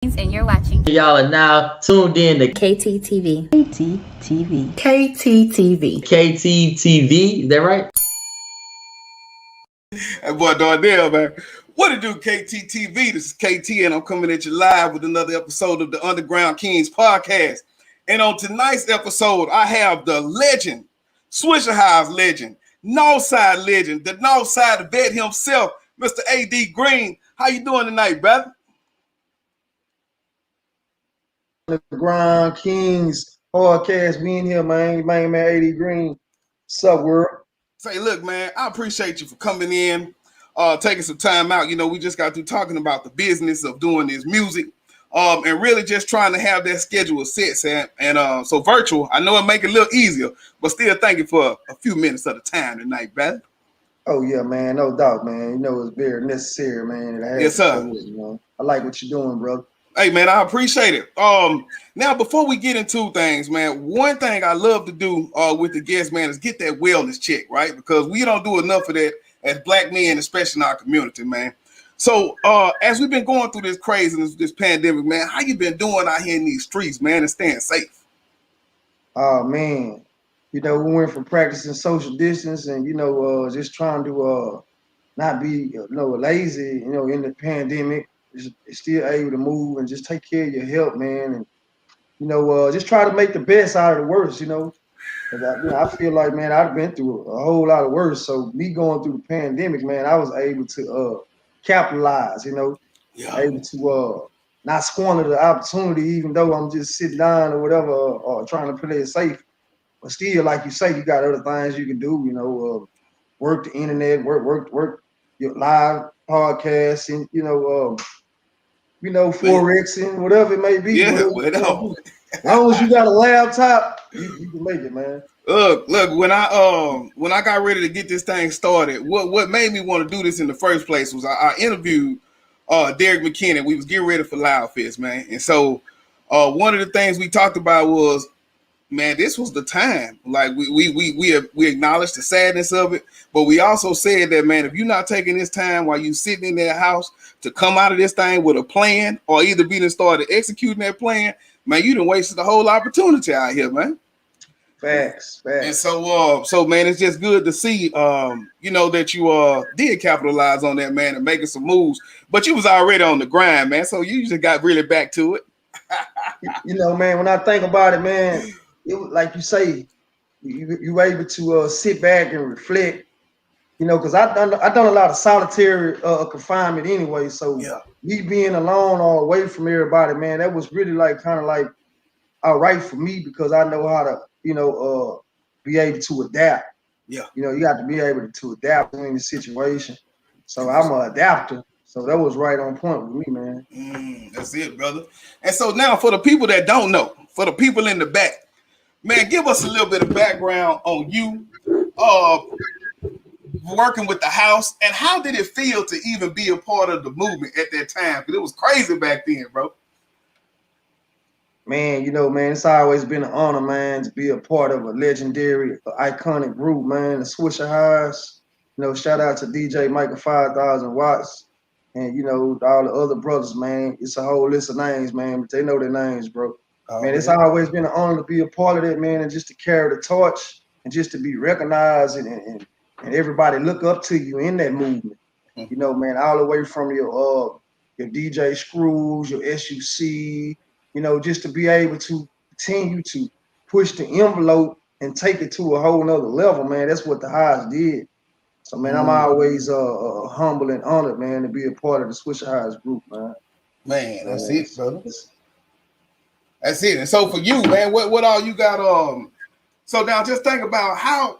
And you're watching. Y'all are now tuned in to KTTV. KTTV. KTTV. KTTV. Is that right? That boy Darnell, man. What it do, KTTV? This is KT, and I'm coming at you live with another episode of the Underground Kyngz podcast. And on tonight's episode, I have the legend, Swisher House legend, Northside legend, the Northside vet himself, Mr. A.D. Green. How you doing tonight, brother? Underground Kyngz podcast. We in here, man. Man, A.D. Green. What's up, world? Say, look, man, I appreciate you for coming in, taking some time out. You know, we just got through talking about the business of doing this music, and really just trying to have that schedule set, Sam. And so virtual, I know it make it a little easier, but still thank you for a few minutes of the time tonight, brother. Oh, yeah, man. No doubt, man. You know, it's very necessary, man. Yes, sir. You know? I like what you're doing, brother. Hey, man, I appreciate it. Now, before we get into things, man, one thing I love to do with the guests, man, is get that wellness check, right? Because we don't do enough of that as black men, especially in our community, man. So as we've been going through this craziness, this pandemic, man, how you been doing out here in these streets, man, and staying safe? Oh, man. You know, we went from practicing social distance and, you know, just trying to not be, lazy, in the pandemic. Still able to move and just take care of your health, man, and just try to make the best out of the worst, I feel like, man, I've been through a whole lot of worse. So me going through the pandemic, man, I was able to capitalize, able to not squander the opportunity, even though I'm just sitting down or whatever, or trying to play it safe. But still, like you say, you got other things you can do, work the internet, work your live podcasts, and Forex and whatever it may be. Yeah, as long as you got a laptop, you can make it, man. Look, when I got ready to get this thing started, what made me want to do this in the first place was I interviewed Derek McKinnon. We was getting ready for Loud Fest, man. And so one of the things we talked about was, man, this was the time. Like we acknowledged the sadness of it, but we also said that, man, if you're not taking this time while you sitting in that house to come out of this thing with a plan, or either be started executing that plan, man, you done wasted the whole opportunity out here, man. Facts. And so man, it's just good to see, that you did capitalize on that, man, and making some moves. But you was already on the grind, man. So you just got really back to it. Man, when I think about it, man, it was like you say, you were able to sit back and reflect, because I done a lot of solitary confinement anyway. So me being alone or away from everybody, man, that was really kind of all right for me, because I know how to, be able to adapt. Yeah. You got to be able to adapt in the situation. So I'm an adapter. So that was right on point with me, man. That's it, brother. And so now, for the people that don't know, for the people in the back, man, give us a little bit of background on you, working with the house, and how did it feel to even be a part of the movement at that time? Because it was crazy back then, bro. Man, man, it's always been an honor, man, to be a part of a legendary, iconic group, man, the Swisher House. Shout out to DJ Michael 5,000 Watts and, all the other brothers, man. It's a whole list of names, man, but they know their names, bro. Man, it's always been an honor to be a part of that, man, and just to carry the torch and just to be recognized and everybody look up to you in that movement. Man, all the way from your DJ Screws, your SUC, just to be able to continue to push the envelope and take it to a whole nother level, man. That's what the House did. So, man, I'm always humble and honored, man, to be a part of the Swisher House group, man. Man, that's it, brother. That's it. And so for you, man, what all you got? So now just think about how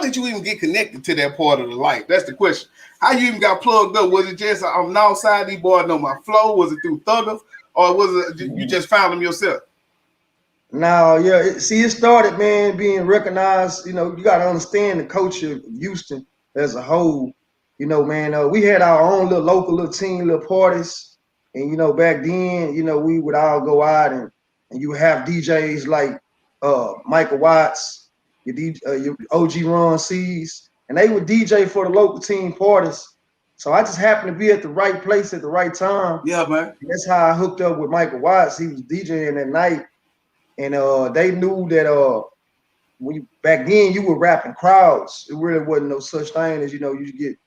did you even get connected to that part of the life? That's the question. How you even got plugged up? Was it just I'm outside, these boys know my flow? Was it through Thugger, or was it you just found them yourself? No, yeah. It started, man, being recognized. You got to understand the culture of Houston as a whole. Man, we had our own little local little team, little parties. And, back then, we would all go out and you would have DJs like Michael Watts, your OG Ron C's, and they would DJ for the local team parties So I just happened to be at the right place at the right time. Yeah, man. That's how I hooked up with Michael Watts. He was DJing that night, and they knew that back then you were rapping crowds. It really wasn't no such thing as you get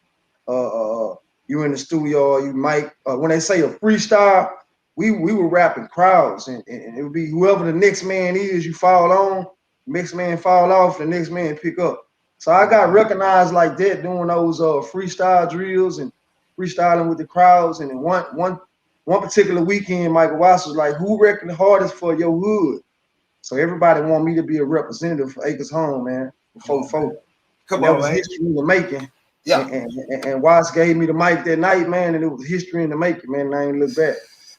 you in the studio or you mic. When they say a freestyle, we were rapping crowds, and it would be whoever the next man is, you fall on, next man fall off, the next man pick up. So I got recognized like that doing those freestyle drills and freestyling with the crowds. And then one particular weekend, Michael Watts was like, "Who reckon the hardest for your hood?" So everybody want me to be a representative for Acres Home, man. Come on, that was history in the making. Yeah. And Watts gave me the mic that night, man, and it was history in the making, man. And I ain't look back.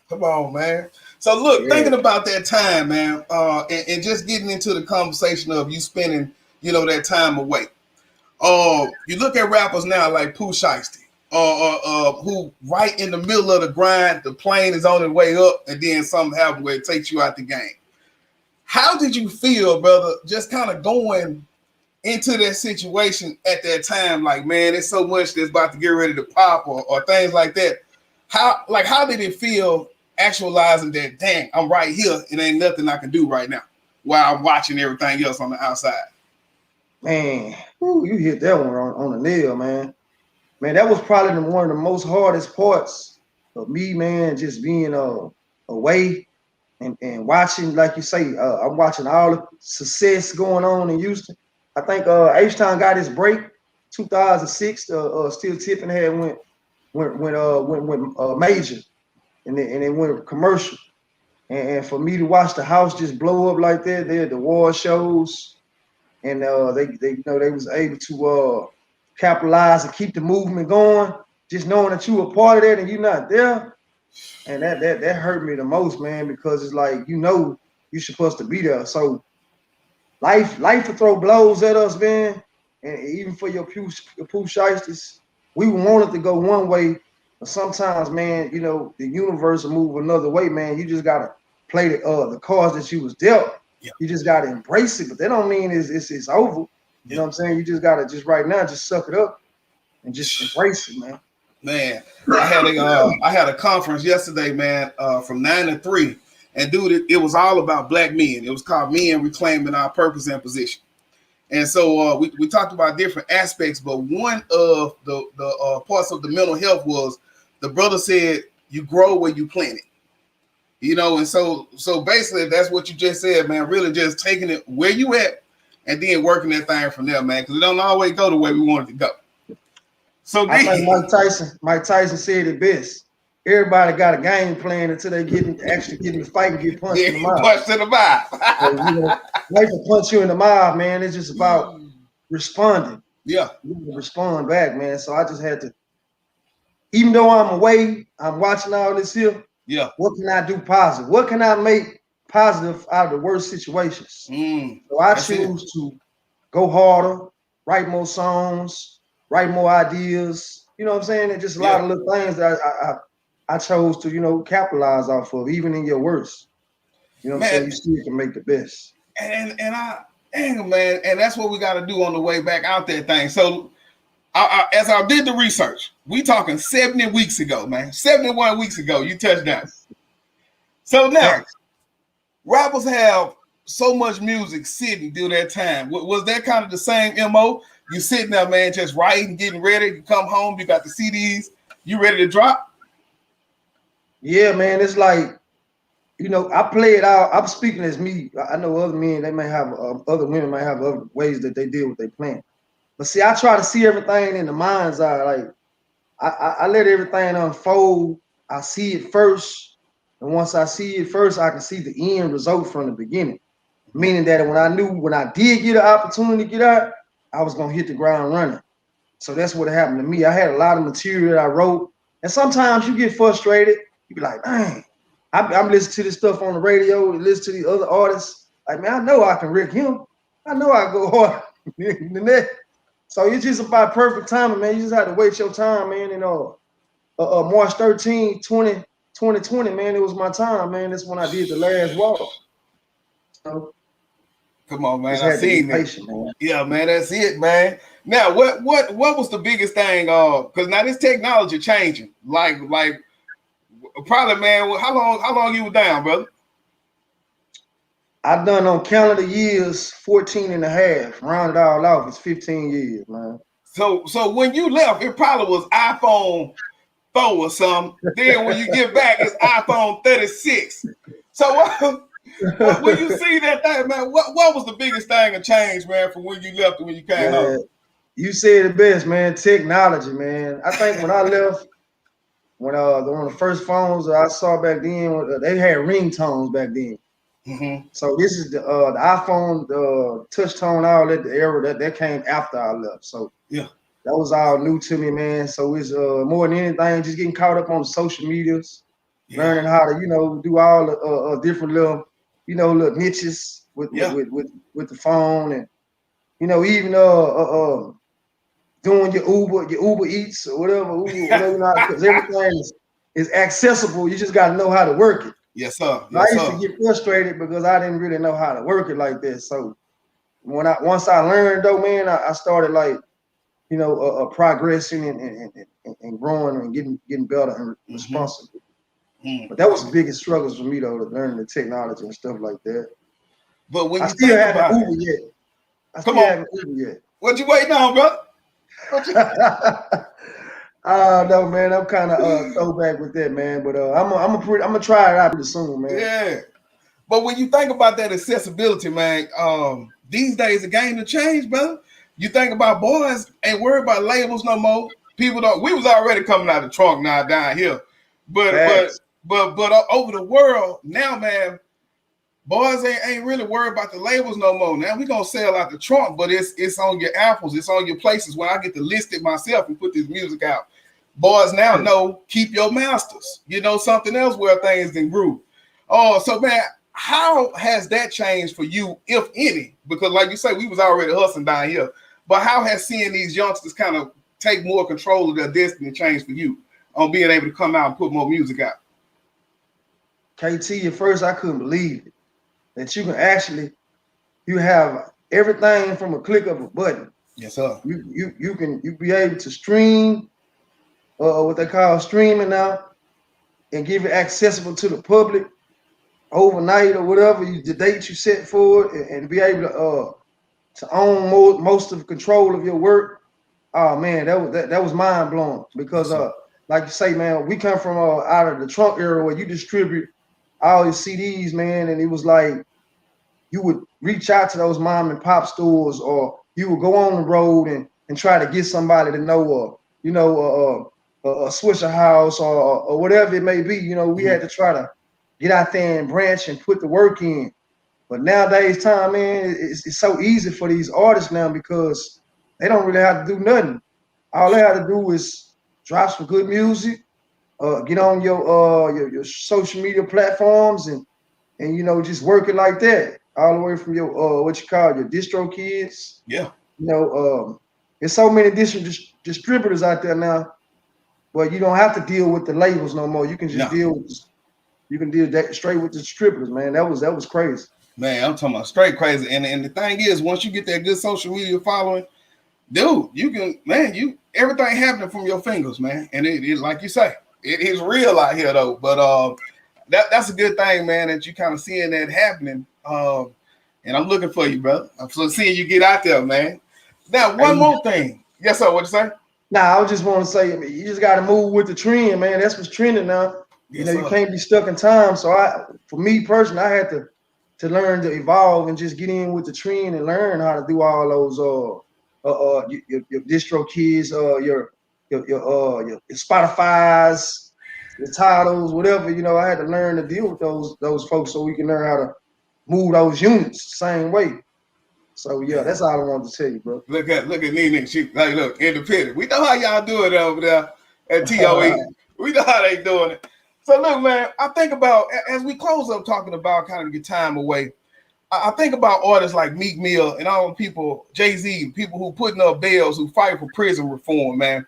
Come on, man. So look, thinking about that time, man, and just getting into the conversation of you spending, that time away. You look at rappers now like Pooh Shiesty, who right in the middle of the grind, the plane is on its way up, and then something happens where it takes you out the game. How did you feel, brother, just kind of going into that situation at that time? Like, man, it's so much that's about to get ready to pop or things like that. How did it feel actualizing that, dang, I'm right here and ain't nothing I can do right now while I'm watching everything else on the outside? Man, you hit that one on the nail, man. Man, that was probably one of the most hardest parts of me, man, just being away and watching, like you say, I'm watching all the success going on in Houston. I think H-Town got his break 2006. Still Tipping had went major, and then went commercial. And for me to watch the house just blow up like that, they had the war shows, and they was able to capitalize and keep the movement going. Just knowing that you were part of that and you're not there, and that hurt me the most, man, because it's like you're supposed to be there. So life will throw blows at us, man, and even for your Pooh Shiesties, we wanted to go one way, but sometimes, man, the universe will move another way, man. You just gotta play the cards that you was dealt. Yeah. You just gotta embrace it, but that don't mean it's over. You know what I'm saying? You just gotta right now just suck it up and just embrace it, man. Man, I had a conference yesterday, man, from 9 to 3, and dude, it was all about black men. It was called Men Reclaiming Our Purpose and Position. And so we talked about different aspects, but one of the parts of the mental health was the brother said you grow where you plant it. And so basically that's what you just said, man. Really just taking it where you at and then working that thing from there, man, because it don't always go the way we want it to go. So I think Mike Tyson said it best. Everybody got a game plan until they actually get in the fight and get punched in the mouth. Punched in the mouth. Life will punch you in the mouth, man. It's just about responding. Yeah. You respond back, man. So I just had to, even though I'm away, I'm watching all this here. Yeah. What can I do positive? What can I make positive out of the worst situations? So I choose to go harder, write more songs, write more ideas. You know what I'm saying? And just a lot of little things that I chose to, capitalize off of, even in your worst. You know what I'm saying? You still can make the best. And man, and that's what we got to do on the way back out that thing. So as I did the research, we talking 70 weeks ago, man. 71 weeks ago, you touched down. So now, rappers have so much music sitting during that time. Was that kind of the same MO? You sitting there, man, just writing, getting ready. You come home, you got the CDs, you ready to drop? Yeah, man. It's like, I play it out. I'm speaking as me. I know other men, they may have, other women might have other ways that they deal with their plan. But see, I try to see everything in the mind's eye. Like, I let everything unfold. I see it first. And once I see it first, I can see the end result from the beginning. Meaning that when I did get an opportunity to get out, I was going to hit the ground running. So that's what happened to me. I had a lot of material that I wrote. And sometimes you get frustrated. You be like, dang, I'm listening to this stuff on the radio, listen to the other artists. Like, man, I know I can wreck him. I know I go hard than that. So it's just about perfect timing, man. You just have to wait your time, man. And March 13, 2020, man, it was my time, man. That's when I did the last walk. So Come on, man. Just I had to be seen it. patient, man. Yeah, man. That's it, man. Now, what was the biggest thing? Because now this technology changing. Like probably, man. How long you were down, brother? I done on calendar years 14 and a half. Rounded all off, it's 15 years, man. So when you left, it probably was iPhone 4 or something. Then when you get back, it's iPhone 36. So when you see that thing, man, what was the biggest thing of change, man, from when you left to when you came home? You said it best, man. Technology, man. I think when I left, when one of the first phones I saw back then, they had ringtones back then. Mm-hmm. So this is the iPhone, the touch tone, all that, the era that came after I left. So yeah, that was all new to me, man. So it's more than anything, just getting caught up on the social medias, learning how to, do all the different little, little niches with the phone, and even doing your Uber Eats or whatever, because everything is accessible. You just got to know how to work it. Yes, sir. I used to get frustrated because I didn't really know how to work it like this. So once I learned though, man, I started like, progressing and growing and getting better and responsible. Mm-hmm. But that was the biggest struggles for me though, to learn the technology and stuff like that. But when I still haven't Uber yet. I still haven't Uber yet. What you waiting on, bro? No, man, I'm kind of throwback with that, man. But I'm gonna try it out pretty soon, man. Yeah. But when you think about that accessibility, man, these days the game to change, brother. You think about boys ain't worried about labels no more. People don't. We was already coming out of the trunk now down here, but over the world now, man, boys ain't really worried about the labels no more. Now we gonna sell out the trunk, but it's on your apples, it's on your places where I get to list it myself and put this music out. Boys now know keep your masters. Something else where things can groove. Oh, so man, how has that changed for you, if any? Because like you say, we was already hustling down here. But how has seeing these youngsters kind of take more control of their destiny changed for you on being able to come out and put more music out? KT, at first I couldn't believe it. That you can actually, you have everything from a click of a button. Yes, sir. You be able to stream, what they call streaming now, and give it accessible to the public overnight or whatever the date you set for it, and be able to own most of the control of your work. Oh man, that was mind blowing because like you say, man, we come from out of the trunk era where you distribute all your CDs, man, and it was like you would reach out to those mom and pop stores, or you would go on the road and try to get somebody to know, a Swisher House or whatever it may be. We had to try to get out there and branch and put the work in. But nowadays time, man, it's so easy for these artists now because they don't really have to do nothing. All they have to do is drop some good music, get on your social media platforms and just work it like that. All the way from your what you call your distro kids. Yeah. There's so many distributors out there now, but you don't have to deal with the labels no more. You can just deal that straight with the distributors, man. That was crazy. Man, I'm talking about straight crazy. And the thing is, once you get that good social media following, dude, you can, man, everything happening from your fingers, man. And it is like you say, it is real out here though. But that's a good thing, man, that you kind of seeing that happening. And I'm looking for you, brother. I'm seeing you get out there, man. Now, one more thing. Yes, sir. What you say? Nah, I just want to say, you just got to move with the trend, man. That's what's trending now. Yes, you can't be stuck in time. So for me personally, I had to learn to evolve and just get in with the trend and learn how to do all those your distro kids, your Spotify's, your titles, whatever. I had to learn to deal with those folks so we can learn how to move those units the same way. So yeah, that's all I wanted to tell you, bro. Look at Nene. She like, look, independent. We know how y'all do it over there at TOE. We know how they doing it. So look, man, I think about, as we close up talking about kind of your time away, I think about artists like Meek Mill and all the people, Jay-Z, people who putting up bills, who fight for prison reform, man.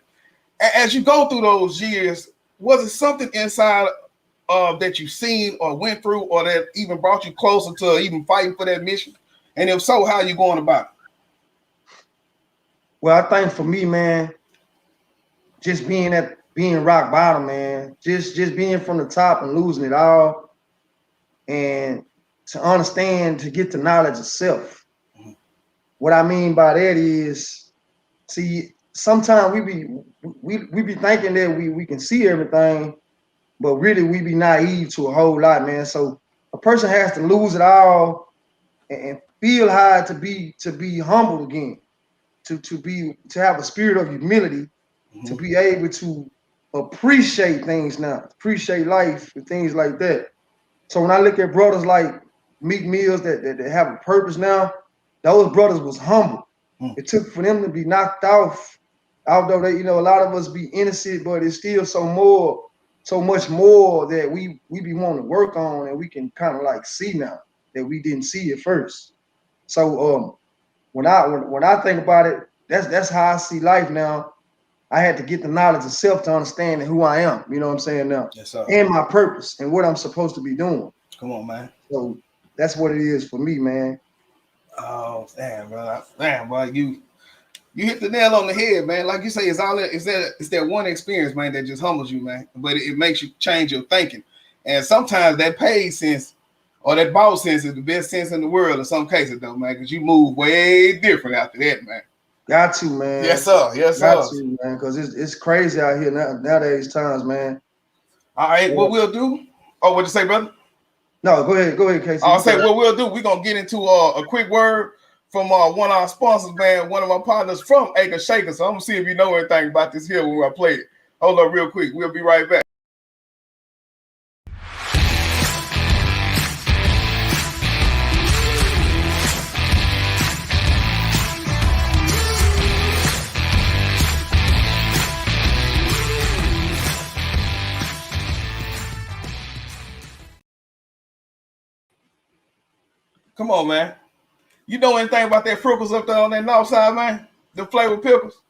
As you go through those years, was it something inside that you seen or went through or that even brought you closer to even fighting for that mission? And if so, how you going about it? Well, I think for me, man, just being rock bottom, man, just being from the top and losing it all, and to understand, to get the knowledge of self. What I mean by that is, see, sometimes we be thinking that we can see everything, but really we be naive to a whole lot, man. So a person has to lose it all and feel how to be humble again, to have a spirit of humility, to be able to appreciate things now, appreciate life and things like that. So when I look at brothers like Meek Mills that have a purpose now, those brothers was humble. It took for them to be knocked off, although they, a lot of us be innocent, but it's still so much more that we be wanting to work on, and we can kind of like see now that we didn't see at first. So when I think about it, that's how I see life now. I had to get the knowledge of self to understand who I am. You know what I'm saying now? Yes, sir. And my purpose and what I'm supposed to be doing. Come on, man. So that's what it is for me, man. Oh, damn, bro, you hit the nail on the head, man. Like you say, it's that one experience, man, that just humbles you, man. But it makes you change your thinking. And sometimes that paid sense or that boss sense is the best sense in the world in some cases, though, man, because you move way different after that, man. Got to, man. Yes, sir. Yes, sir. Got to, man, because it's crazy out here nowadays times, man. All right, what we'll do? Oh, what'd you say, brother? No, go ahead, Casey. I'll say what we'll do. We're gonna get into a quick word from one of our sponsors, man, one of our partners from Acre Shaker. So I'm gonna see if you know anything about this here when I play it. Hold up real quick. We'll be right back. Come on, man. You know anything about that Frickles up there on that north side, man? The flavored pickles?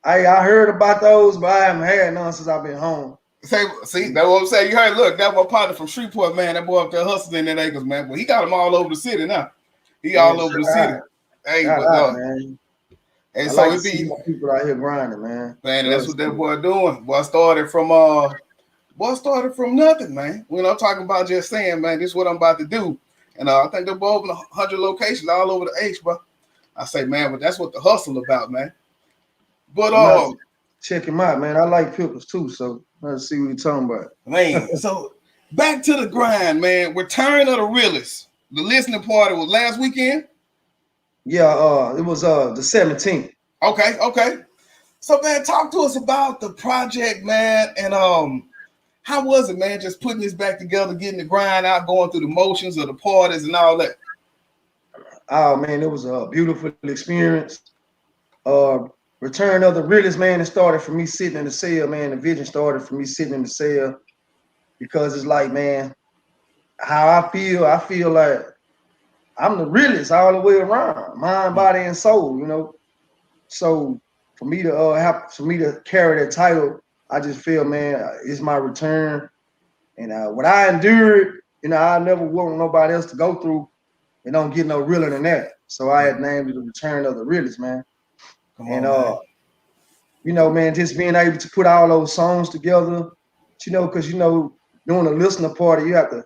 I heard about those, but I haven't had none since I've been home. See, that's what I'm saying. You heard, look, that my partner from Shreveport, man. That boy up there hustling in that acres, man. But he got them all over the city now. He all over the city. Hey, but man. And I so like it to see be my people out here grinding, man. Man, that's what that boy doing. Boy started from nothing, man. When I'm talking about just saying, man, this is what I'm about to do. And I think they're open 100 locations all over the H, bro. I say, man, but that's what the hustle about, man. But check him out, man. I like pickles too, so let's see what you're talking about. Man, so back to the grind, man. Return of the Realest. The listening party was last weekend. Yeah, it was the 17th. Okay. So, man, talk to us about the project, man, and how was it, man? Just putting this back together, getting the grind out, going through the motions of the parties and all that. Oh man, it was a beautiful experience. Return of the Realest, man. It started from me sitting in the cell, man. The vision started from me sitting in the cell because it's like, man, how I feel like I'm the realest all the way around, mind, body, and soul. So for me to carry that title, I just feel, man, it's my return. And what I endured, I never want nobody else to go through. It don't get no realer than that. So I had named it the Return of the Realest, man. Man, just being able to put all those songs together, because doing a listener party, you have to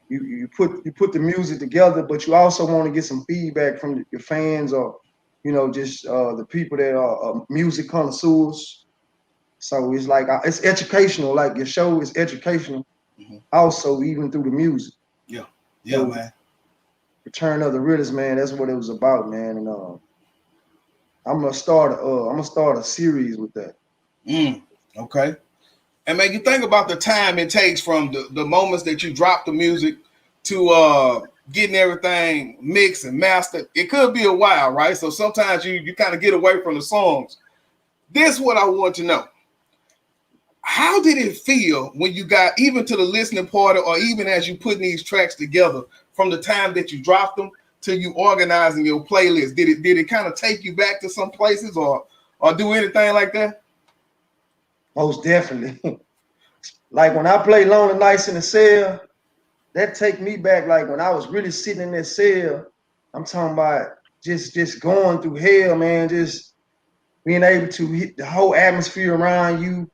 you put the music together, but you also want to get some feedback from your fans or just the people that are music connoisseurs. So it's like it's educational. Like your show is educational, also even through the music. Yeah, so, man. Return of the Realest, man. That's what it was about, man. And I'm gonna start a series with that. Okay. And man, you think about the time it takes from the moments that you drop the music to getting everything mixed and mastered. It could be a while, right? So sometimes you kind of get away from the songs. This is what I want to know. How did it feel when you got even to the listening party, or even as you putting these tracks together, from the time that you dropped them to you organizing your playlist? Did it kind of take you back to some places or do anything like that? Most definitely. Like when I play Lonely Nights in the Cell, that take me back like when I was really sitting in that cell. I'm talking about just going through hell, man. Just being able to hit the whole atmosphere around you,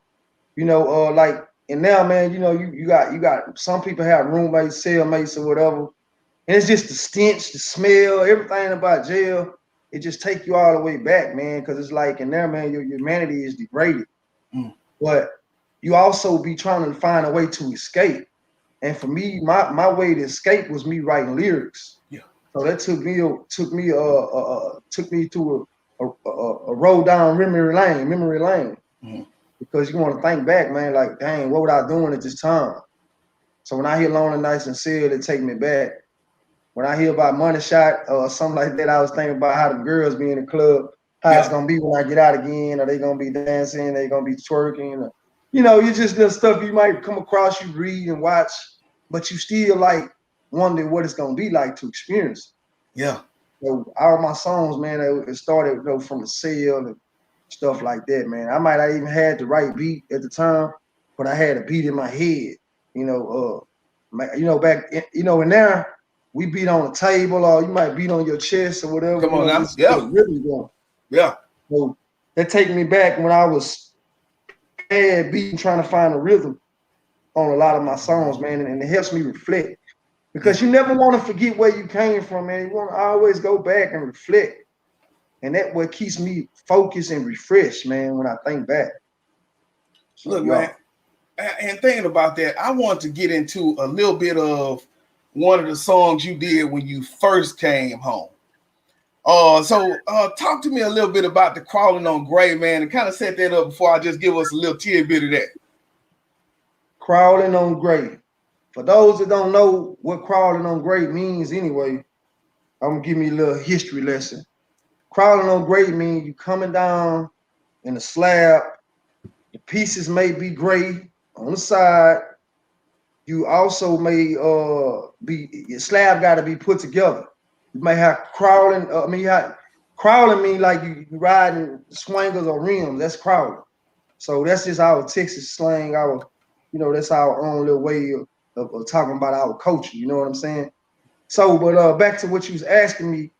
like. And now, man, you got some people have roommates, cellmates, or whatever, and it's just the stench, the smell, everything about jail. It just take you all the way back, man, because it's like in there, man, your humanity is degraded. But you also be trying to find a way to escape. And for me, my way to escape was me writing lyrics. Yeah. So that took me to a road down memory lane. Because you want to think back, man, like, dang, what was I doing at this time? So when I hear Lonely Nights and Seal, it take me back. When I hear about Money Shot or something like that, I was thinking about how the girls be in the club, how it's gonna be when I get out again. Are they gonna be dancing? Are they gonna be twerking? Or, you just little stuff you might come across, you read and watch, but you still like wonder what it's gonna be like to experience. Yeah. So all my songs, man, it started from the cell and stuff like that, man. I might not even had the right beat at the time, but I had a beat in my head. Back, and now we beat on the table, or you might beat on your chest or whatever. Come on now, just get a rhythm going. Yeah. So that take me back when I was beating, trying to find a rhythm on a lot of my songs, man, and it helps me reflect. Because you never want to forget where you came from, man. You want to always go back and reflect. And that what keeps me focused and refreshed, man, when I think back. So, look, man, and thinking about that, I want to get into a little bit of one of the songs you did when you first came home. So talk to me a little bit about the Crawling on Gray, man, and kind of set that up before I just give us a little tidbit of that. Crawling on Gray. For those that don't know what Crawling on Gray means anyway, I'm going to give me a little history lesson. Crawling on Gray means you coming down in a slab. The pieces may be gray on the side. You also may your slab got to be put together. You may have crawling. Crawling mean like you riding swingers or rims. That's crawling. So that's just our Texas slang. That's our own little way of talking about our culture. You know what I'm saying? So, but back to what you was asking me.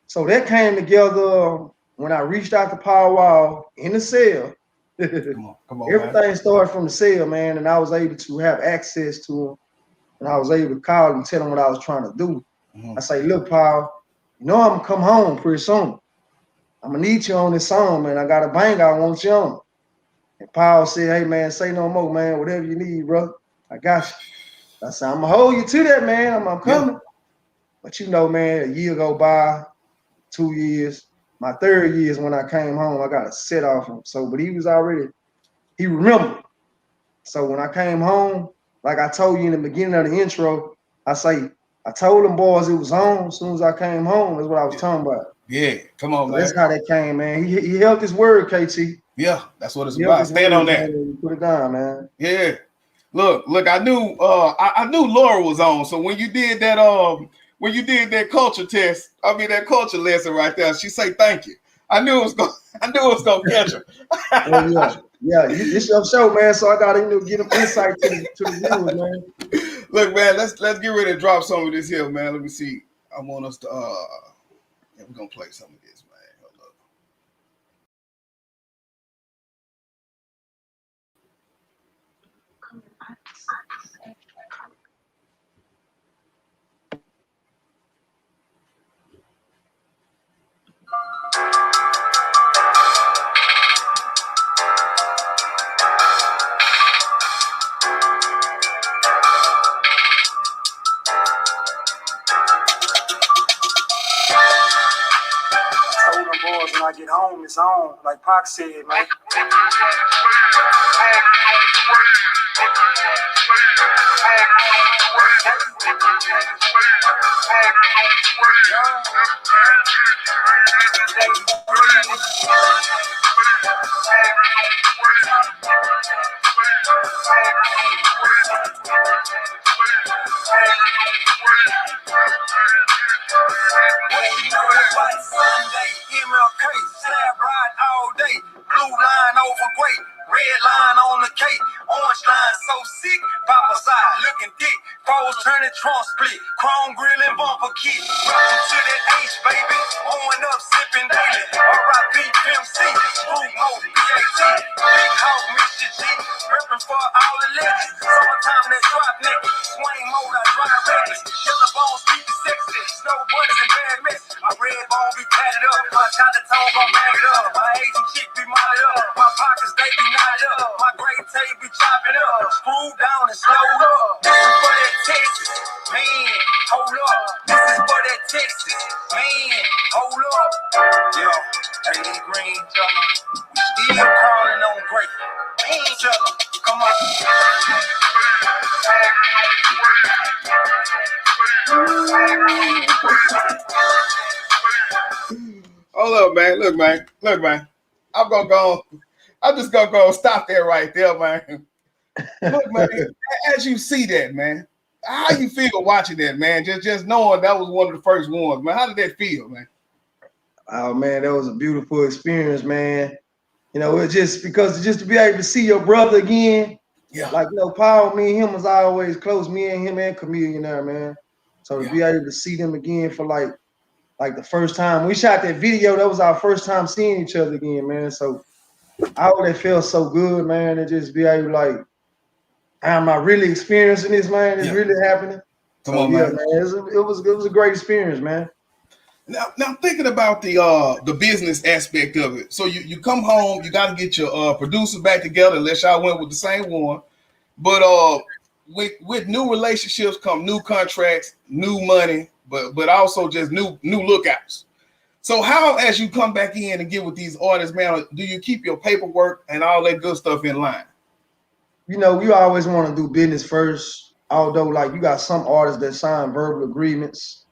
So that came together when I reached out to Power Wall in the cell. Come on, Everything man. started from the cell, man, and I was able to have access to him, and I was able to call and tell him what I was trying to do. I say, look, Paul, I'm gonna come home pretty soon. I'm gonna need you on this song, man. I got a bang I want you on. And Paul said, hey, man, say no more, man. Whatever you need, bro. I got you. I said, I'm gonna hold you to that, man. I'm coming. Yeah. But man, a year go by, 2 years. My third year is when I came home. I got a set off him. So, but he remembered. So when I came home, like I told you in the beginning of the intro, I told them boys it was on as soon as I came home. That's what I was talking about. Yeah, come on, man. That's how that came, man. He held his word, KT. Yeah, that's what it's about. Stand on that. Man, put it down, man. Yeah. Look, I knew Laura was on. So when you did that culture test, that culture lesson right there, she say thank you. I knew it was gonna catch her. Yeah, it's your show, man. So I gotta get them insight to the viewers, man. Look, man, let's get ready to drop some of this here, man. Let me see. I want us to we're gonna play some of this, man. Hold up. When I get home, it's on, like Pac said, man. Sunday, MLK, slab ride all day. Blue line over great, red line on the cake. Orange line so sick, Papa side looking thick. Foes turning trunk split, chrome grill and bumper kit. Welcome to that H, baby. Pouring up, sipping daily. R.I.P. Pimp C, Fruit Mode, B.A.T. Big Hawk, Mr. G. Reppin' for all the legends. Summertime, that drop naked. Swing mode, I drive reckless. Yellow bones, keep it sexy. Snow bunnies and bad mess. My red bone be padded up. My Chinatown gon' bag it up. My Asian chick be modded up. My pockets, they be knotted up. My great tape be chopping up. Screwed down and slowed up. This is for that Texas. Man, hold up. This is for that Texas. Man, hold up. Yo, hey, green, tell 'em. We still crawling on great. Man, tell 'em. Come on. Hold up, man. Look, man. I'm just gonna go stop there right there, man. Look, man, as you see that, man, how you feel watching that, man? Just knowing that was one of the first ones, man. How did that feel, man? Oh man, that was a beautiful experience, man. You know, it's just because just to be able to see your brother again. Yeah. Like, you know, Paul, me and him was always close, me and him and Chameleon there, man. So to be able to see them again for like the first time we shot that video, that was our first time seeing each other again, man. So I would have felt so good, man, and just be able to like, am I really experiencing this, man? It's really happening. Come on, man. It was a great experience, man. Now thinking about the business aspect of it. So you come home, you got to get your producers back together, unless y'all went with the same one. But with new relationships come new contracts, new money, but also just new lookouts. So how, as you come back in and get with these artists, man, do you keep your paperwork and all that good stuff in line? You know, you always want to do business first. Although, like, you got some artists that sign verbal agreements.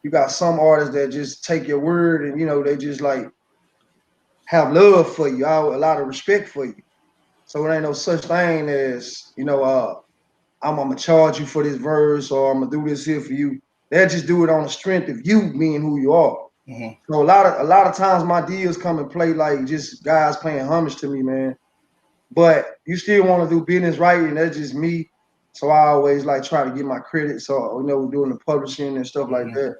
You got some artists that just take your word and, you know, they just like have love for you, a lot of respect for you. So it ain't no such thing as, you know, I'm gonna charge you for this verse or I'm gonna do this here for you. They'll just do it on the strength of you being who you are. Mm-hmm. So a lot of times my deals come and play like just guys paying homage to me, man. But you still want to do business right, and that's just me. So I always like try to get my credit. So, you know, doing the publishing and stuff like that.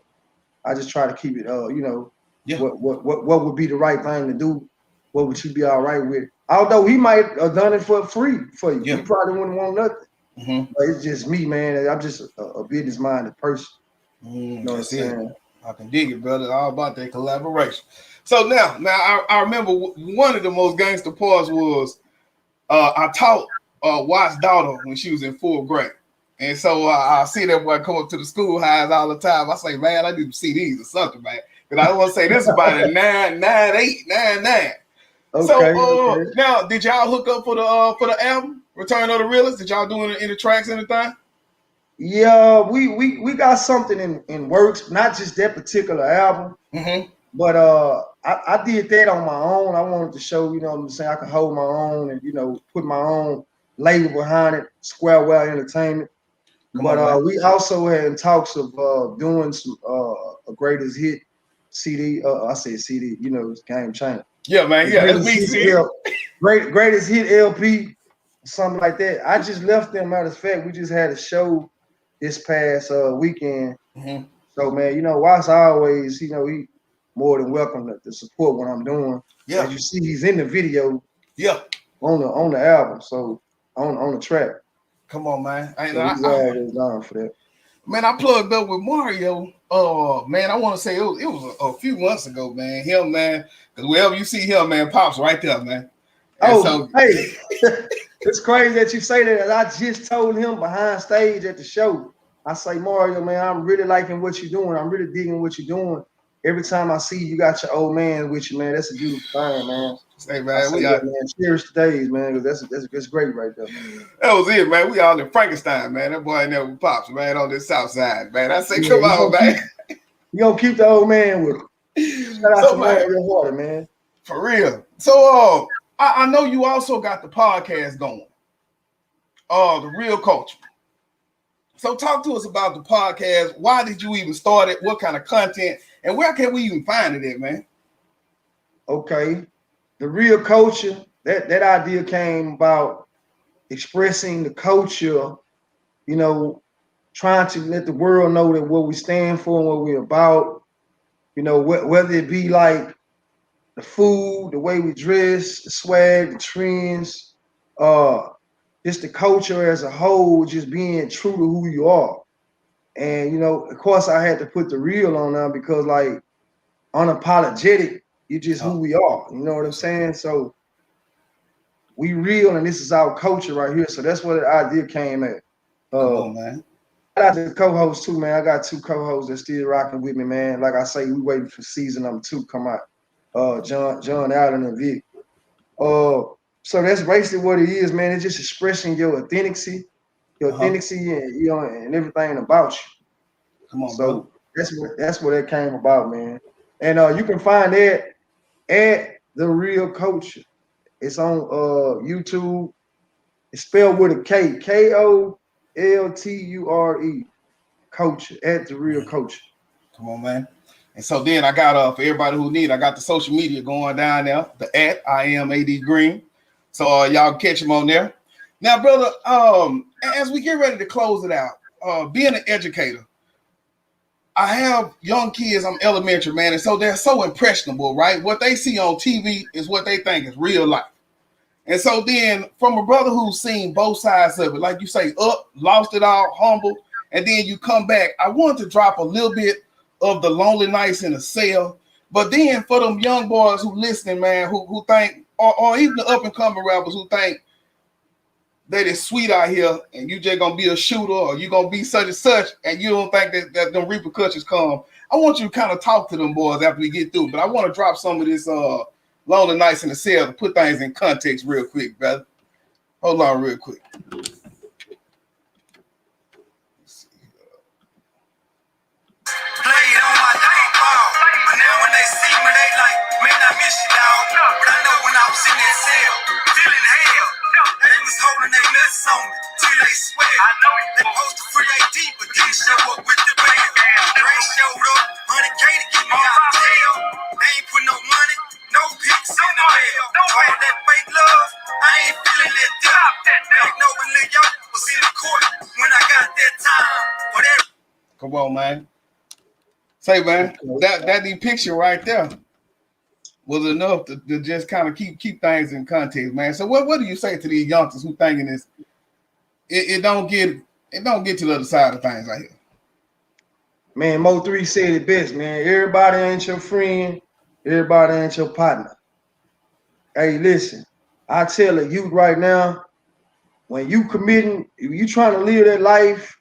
I just try to keep it, you know, what would be the right thing to do? What would you be all right with? Although he might have done it for free for you. He probably wouldn't want nothing. But it's just me, man. I'm just a business-minded person. You know what I'm saying? I can dig it, brother. All about that collaboration. So now I remember one of the most gangster parts was I taught Watt's daughter when she was in 4th grade. And so I see that boy come up to the schoolhouse all the time. I say, man, I need to see these or something, man. Because I want to say this about a 998, 99. So now, did y'all hook up for the album, Return of the Realest? Did y'all do any tracks, anything? Yeah, we got something in works, not just that particular album. But I did that on my own. I wanted to show, you know what I'm saying, I can hold my own and, you know, put my own label behind it, Square Well Entertainment. But we also had in talks of doing some a greatest hit CD. I say CD, you know, it's game changer. Yeah, man. Yeah, that's me. Greatest hit LP, something like that. I just left them. Matter of fact, we just had a show this past weekend. So, man, you know, Watts always, you know, he more than welcome to support what I'm doing. Yeah, as you see, he's in the video. Yeah, on the album. So on the track. Come on, man. I always down for that. Man, I plugged up with Mario. Man, I want to say it was a few months ago, man. Him, man, because wherever you see him, man, Pop's right there, man. And hey, it's crazy that you say that. I just told him behind stage at the show. I say, Mario, man, I'm really liking what you're doing. I'm really digging what you're doing. Every time I see you got your old man with you, man. That's a beautiful thing, man. Hey, man, man, cherish the days, man, because that's great right there. That was it, man. We all in Frankenstein, man. That boy in there with Pops, man, on this south side, man. I say, come on, man. You gonna keep the old man with him. Shout out to Mario Water, man. For real. So, I know you also got the podcast going. The Real Culture. So talk to us about the podcast. Why did you even start it? What kind of content? And where can we even find it at, man? Okay. The Real Culture, that idea came about expressing the culture, you know, trying to let the world know that what we stand for and what we're about. You know, whether it be like the food, the way we dress, the swag, the trends, just the culture as a whole, just being true to who you are. And you know, of course, I had to put the real on there because, like, unapologetic, it's just who we are. You know what I'm saying? So we real, and this is our culture right here. So that's where the idea came at. Come on, man. Shout out to the co-hosts too, man. I got 2 co-hosts that still rocking with me, man. Like I say, we waiting for season number 2 to come out. John Allen and Vic. So that's basically what it is, man. It's just expressing your authenticity, and you know, and everything about you. Come on, so bro. That's where that came about, man. And you can find that at The Real Culture. It's on YouTube. It's spelled with a K, Kolture, Culture, at The Real Culture. Come on, man. And so then I got for everybody who need, I got the social media going down there. The at I am AD Green. So y'all catch him on there. Now, brother, as we get ready to close it out, being an educator, I have young kids. I'm elementary, man, and so they're so impressionable, right? What they see on TV is what they think is real life. And so then from a brother who's seen both sides of it, like you say, up, lost it all, humble, and then you come back, I want to drop a little bit of the lonely nights in a cell. But then for them young boys who listening, man, who think, or even the up-and-coming rappers who think that it's sweet out here and you just gonna be a shooter or you gonna be such and such, and you don't think that the repercussions come. I want you to kind of talk to them boys after we get through, but I want to drop some of this lonely nights in the cell to put things in context real quick, brother. Hold on real quick. Played on my nightfall, but now when they see me, they like, man, I miss you, dog. But I know when I was in that cell, feeling hell, they was holding their nuts on me till they swear. They supposed to free AD, but didn't show up with the bail. Ray showed up, 100K to get me out of jail. They ain't put no money, no pics in the mail. All that fake love, I ain't feeling that deep. Back no when Lil Yo was in the court when I got that time. Whatever. Come on, man. Say, man, that depiction right there was enough to just kind of keep things in context, man. So what do you say to these youngsters who thinking this? It don't get to the other side of things right here. Man, Mo3 said it best, man. Everybody ain't your friend. Everybody ain't your partner. Hey, listen, I tell a youth right now, when you committing, if you trying to live that life,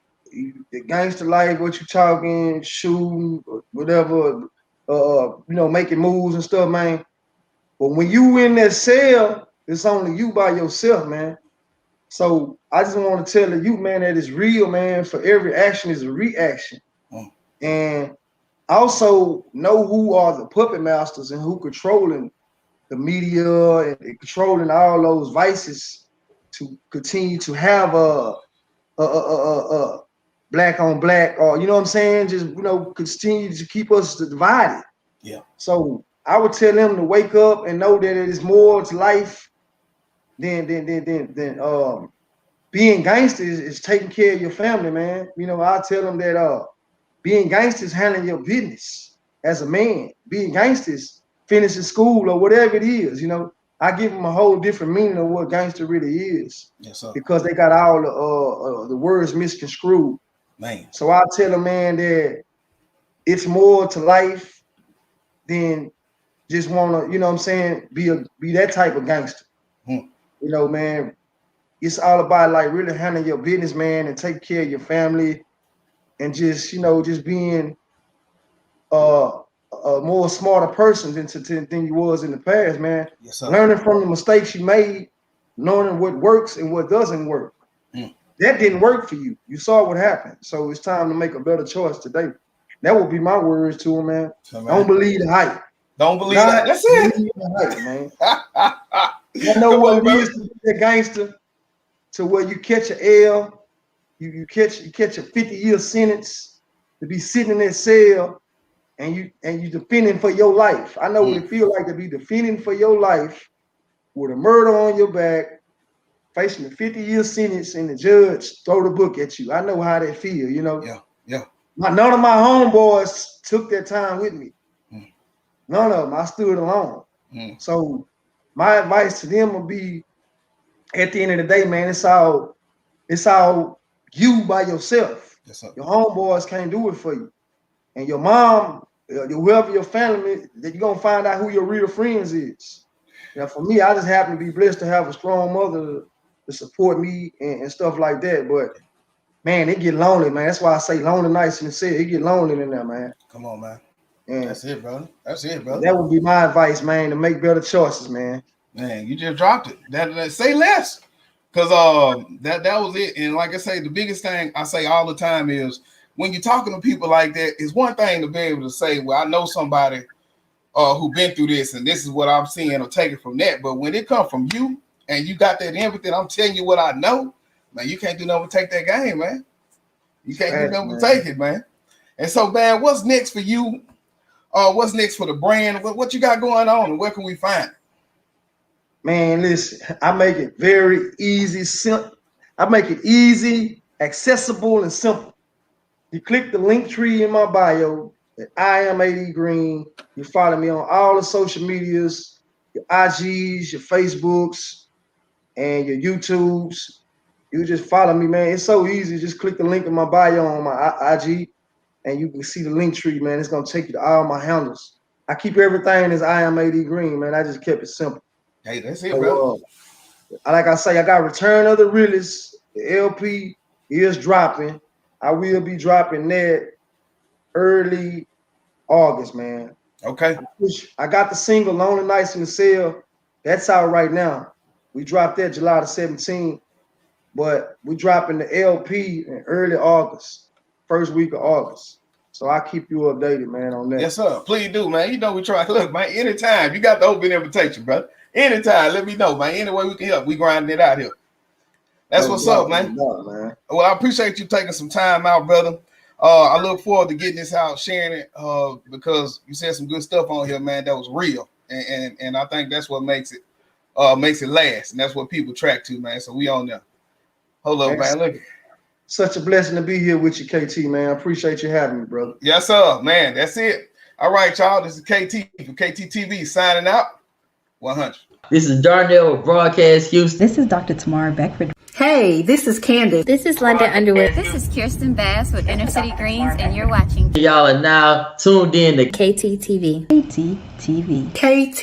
the gangster life, what you talking, shooting, whatever, you know, making moves and stuff, man. But when you in that cell, it's only you by yourself, man. So I just want to tell the youth, man, that it's real, man. For every action is a reaction. And also know who are the puppet masters and who controlling the media and controlling all those vices to continue to have a black on black, or you know what I'm saying, just continue to keep us divided. Yeah. So I would tell them to wake up and know that it is more to life than being gangster is taking care of your family, man. You know, I tell them that being gangster is handling your business as a man. Being gangster is finishing school or whatever it is. You know, I give them a whole different meaning of what gangster really is. Yes, sir. Because they got all the words misconstrued. Man. So I tell a man that it's more to life than just want to, you know what I'm saying, be that type of gangster. You know, man, it's all about like really handling your business, man, and take care of your family, and just, you know, just being a more smarter person than you was in the past, man. Yes, sir. Learning from the mistakes you made, learning what works and what doesn't work. That didn't work for you. You saw what happened. So it's time to make a better choice today. That would be my words to him, man. So, man. Don't believe the hype. Don't believe that. That's it. The hype, man. I know what it is to be a gangster, to where you catch an L, you catch a 50-year sentence to be sitting in that cell, and you defending for your life. I know what it feels like to be defending for your life with a murder on your back, facing a 50-year sentence and the judge throw the book at you. I know how that feel, you know. Yeah. None of my homeboys took their time with me. None of them. I stood alone. So my advice to them would be, at the end of the day, man, it's all you by yourself. Yes, sir. Your homeboys can't do it for you. And your mom, whoever your family, that you're gonna find out who your real friends is. Now, for me, I just happen to be blessed to have a strong mother to support me and stuff like that. But man, it get lonely, man. That's why I say lonely nights in the city. It get lonely in there, man. Come on, man. And That's it, brother. That's it, brother. that would be my advice, man, to make better choices, man. Man, you just dropped it. That say less. Cause that was it. And like I say, the biggest thing I say all the time is when you're talking to people like that, it's one thing to be able to say, well, I know somebody who been through this and this is what I'm seeing or taking from that. But when it comes from you and you got that empathy, I'm telling you what I know, man, you can't do nothing but take that game, man. You can't do nothing but take it, man. And so, man, what's next for you? What's next for the brand? What you got going on and where can we find it? Man, listen, I make it very easy, I make it easy, accessible, and simple. You click the link tree in my bio that I am AD Green. You follow me on all the social medias, your IGs, your Facebooks, and your YouTubes. You just follow me, man. It's so easy. Just click the link in my bio on my IG, and you can see the link tree, man. It's gonna take you to all my handles. I keep everything as I am AD Green, man. I just kept it simple. Hey, that's it, bro. Like I say, I got Return of the Realest. The LP is dropping. I will be dropping that early August, man. Okay. I got the single Lonely Nights in the Cell. That's out right now. We dropped that July the 17th, but we dropping the LP in early August, first week of August. So I keep you updated, man, on that. Yes, sir. Please do, man. You know we try. Look, man, anytime. You got the open invitation, brother. Anytime, let me know, man. Any way we can help, we grinding it out here. That's what's up, man. Well, I appreciate you taking some time out, brother. I look forward to getting this out, sharing it, because you said some good stuff on here, man. That was real, and I think that's what makes it last, and that's what people track to, man. So we on there. Hold up, man. Look. Such a blessing to be here with you, KT, man. I appreciate you having me, brother. Yes, sir, man. That's it. All right, y'all. This is KT from KT TV signing out. 100. This is Darnell with Broadcast Houston. This is Dr. Tamara Beckford. Hey, this is Candace. This is London Underwood. This is Kirsten Bass with Inner City Greens, and you're watching Y'all are now tuned in to KT TV. KT TV. KT